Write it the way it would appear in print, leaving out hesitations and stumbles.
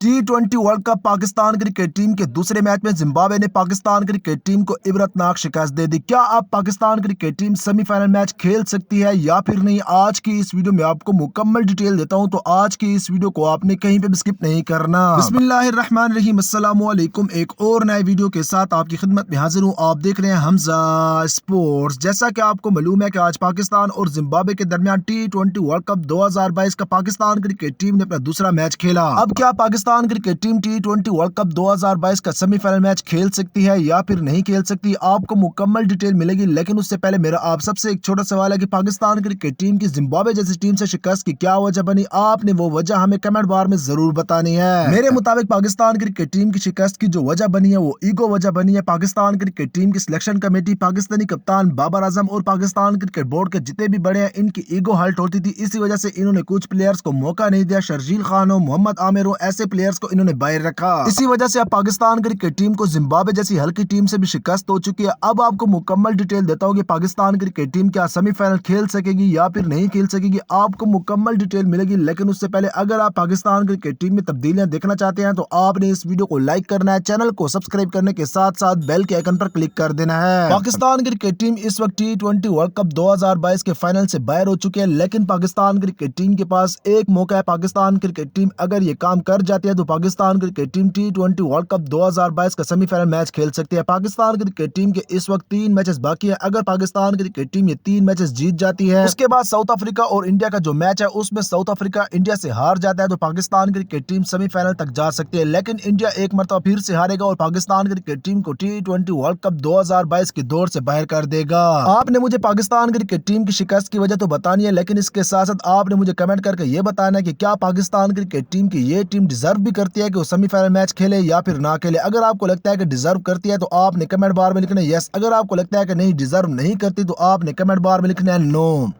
T20 world cup Pakistan cricket team के दूसरे match में जिम्बाब्वे ने पाकिस्तान क्रिकेट टीम को इबरतनाक शिकस्त दे दी। क्या अब Pakistan cricket team semifinal match खेल सकती है या फिर नहीं? आज की इस वीडियो में आपको मुकम्मल डिटेल देता हूं, तो आज की इस वीडियो को आपने कहीं पे भी स्किप नहीं करना। बिस्मिल्लाहिर्रहमानिर्रहीम, अस्सलामु अलैकुम। एक और नए वीडियो के साथ आपकी खिदमत में हाजिर हूँ। आप देख रहे हैं हमजा स्पोर्ट्स। जैसा कि आपको मालूम है कि आज पाकिस्तान और जिम्बाब्वे के दरमियान T20 वर्ल्ड कप 2022 का पाकिस्तान क्रिकेट टीम ने अपना दूसरा मैच खेला। अब क्या Pakistan cricket team T20 world cup 2022 का सेमीफाइनल मैच खेल सकती है या फिर नहीं खेल सकती? आपको मुकम्मल डिटेल मिलेगी, लेकिन उससे पहले मेरा आप सबसे एक छोटा सवाल है कि पाकिस्तान क्रिकेट टीम की जिम्बाब्वे जैसी टीम से शिकस्त की क्या वजह बनी? आपने वो वजह हमें कमेंट बार में जरूर बतानी है। मेरे मुताबिक पाकिस्तान क्रिकेट टीम की शिकस्त की जो वजह बनी है वो ईगो वजह बनी है। पाकिस्तान क्रिकेट टीम की सिलेक्शन कमेटी, पाकिस्तानी कप्तान बाबर आजम और पाकिस्तान क्रिकेट बोर्ड के जितने भी बड़े हैं, इनकी ईगो हर्ट होती थी। इसी वजह से इन्होंने कुछ प्लेयर्स को मौका नहीं दिया। शर्जील खान हो, मोहम्मद आमिर हो, ऐसे प्लेयर्स को इन्होंने बाहर रखा। इसी वजह से अब पाकिस्तान क्रिकेट टीम को जिम्बाब्वे जैसी हल्की टीम से भी शिकस्त हो चुकी है। अब आपको मुकम्मल डिटेल देता हूं कि पाकिस्तान क्रिकेट टीम क्या सेमीफाइनल खेल सकेगी या फिर नहीं खेल सकेगी। आपको मुकम्मल डिटेल मिलेगी, लेकिन उससे पहले अगर आप पाकिस्तान क्रिकेट टीम में तब्दीलियां देखना चाहते हैं तो आपने इस वीडियो को लाइक करना है, चैनल को सब्सक्राइब करने के साथ साथ बेल के आइकन पर क्लिक कर देना है। पाकिस्तान क्रिकेट टीम इस वक्त T20 वर्ल्ड कप 2022 के फाइनल से बाहर हो चुकी है, लेकिन पाकिस्तान क्रिकेट टीम के पास एक मौका है। पाकिस्तान क्रिकेट टीम अगर ये काम कर जाती है तो Pakistan cricket team T20 world cup 2022 का सेमीफाइनल मैच खेल सकती है। पाकिस्तान क्रिकेट टीम के इस वक्त 3 मैचेस बाकी है। अगर पाकिस्तान क्रिकेट टीम ये 3 मैचेस जीत जाती है, उसके बाद साउथ अफ्रीका और इंडिया का जो मैच है उसमें साउथ अफ्रीका इंडिया से हार जाता है तो पाकिस्तान क्रिकेट टीम सेमीफाइनल तक जा सकती है। लेकिन इंडिया एक मरतबा फिर से हारेगा और पाकिस्तान क्रिकेट टीम को T20 वर्ल्ड कप 2022 की दौड़ से बाहर कर देगा। आपने मुझे पाकिस्तान क्रिकेट टीम की शिकस्त की वजह तो बतानी है, लेकिन इसके साथ साथ आपने मुझे कमेंट करके ये बताना है कि क्या पाकिस्तान क्रिकेट टीम की ये टीम डिजर्व भी करती है कि वो सेमीफाइनल मैच खेले या फिर ना खेले। अगर आपको लगता है कि डिजर्व करती है तो आपने कमेंट बार में लिखना है यस। अगर आपको लगता है कि नहीं डिजर्व नहीं करती तो आपने कमेंट बार में लिखना है नो।